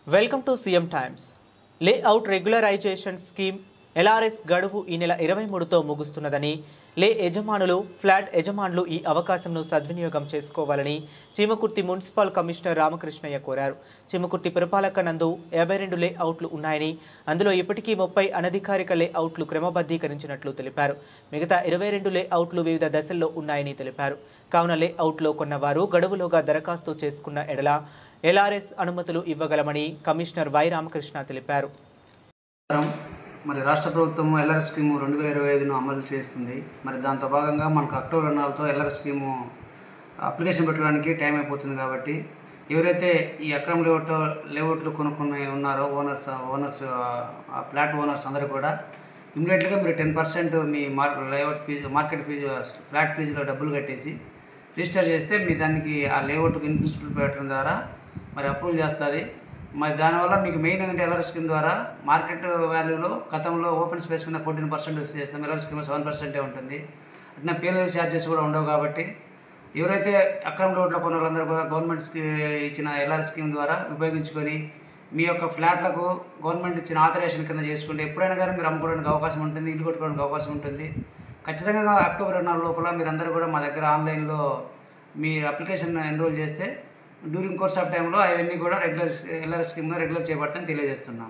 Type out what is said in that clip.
Welcome to CM Times. Layout regularisation scheme LRS గడువు ఈ నెల 23తో ముగుస్తున్నదని, యజమానులు, ఫ్లాట్ యజమానులు ఈ అవకాశంను సద్వినియోగం చేసుకోవాలని చీమకుర్తి మున్సిపల్ కమిషనర్ రామకృష్ణయ్య కోరారు. చీమకుర్తి పురపాలక నందు 52 లేఅవుట్లు ఉన్నాయని, అందులో ఇప్పటికీ 30 అనధికారిక లేఅవుట్లు క్రమబద్ధీకరించినట్లు తెలిపారు. మిగతా 22 లేఅవుట్లు వివిధ దశల్లో ఉన్నాయని తెలిపారు. కావున లేఅవుట్లో కొన్నవారు గడువులోగా దరఖాస్తు చేసుకున్న ఎడల ఎల్ఆర్ఎస్ అనుమతులు ఇవ్వగలమని కమిషనర్ వై రామకృష్ణ తెలిపారు. మరి రాష్ట్ర ప్రభుత్వం ఎల్ఆర్ఎస్ స్కీము 2025ను అమలు చేస్తుంది. మరి దాంతో భాగంగా మనకు అక్టోబర్ 4తో ఎల్ఆర్ఎస్ స్కీము అప్లికేషన్ పెట్టడానికి టైం అయిపోతుంది. కాబట్టి ఎవరైతే ఈ అక్రమ లేఅవుట్లు కొనుక్కుని ఉన్నారో ఓనర్స్ ఫ్లాట్ ఓనర్స్ అందరూ కూడా ఇమ్మీడియట్గా మీరు 10% మీ layout fees, market fees, flat ఫీజులో డబ్బులు కట్టేసి రిజిస్టర్ చేస్తే మీ దానికి ఆ లేఅవుట్కి ఇన్ ప్రిన్సిపల్ పెట్టడం ద్వారా మరి అప్రూవల్ చేస్తుంది. మరి దానివల్ల మీకు మెయిన్ ఏంటంటే ఎల్ఆర్ఎస్ స్కీమ్ ద్వారా మార్కెట్ వాల్యూలో గతంలో ఓపెన్ స్పేస్ కింద 14% వసూలు చేస్తాం, ఎల్ఆర్ఎస్ స్కీమ్ 7% ఉంటుంది. అట్లా పేలెస్ ఛార్జెస్ కూడా ఉండవు. కాబట్టి ఎవరైతే అక్రమ రోడ్లో కొన్న వాళ్ళందరూ కూడా గవర్నమెంట్ ఇచ్చిన ఎల్ఆర్ఎస్ స్కీమ్ ద్వారా ఉపయోగించుకొని మీ యొక్క ఫ్లాట్లకు గవర్నమెంట్ ఇచ్చిన ఆథరైజేషన్ కింద చేసుకుంటే ఎప్పుడైనా కానీ మీరు అమ్ముకోవడానికి అవకాశం ఉంటుంది, ఇల్లు కొట్టుకోవడానికి అవకాశం ఉంటుంది. ఖచ్చితంగా అక్టోబర్ 4 లోపల మీరందరూ కూడా మా దగ్గర ఆన్లైన్లో మీ అప్లికేషన్ ఎన్రోల్ చేస్తే డ్యూరింగ్ కోర్స్ ఆఫ్ టైంలో అవన్నీ కూడా ఎల్ఆర్ఎస్ స్కీమ్లో రెగ్యులర్ చేయబడతాయని తెలియజేస్తున్నాం.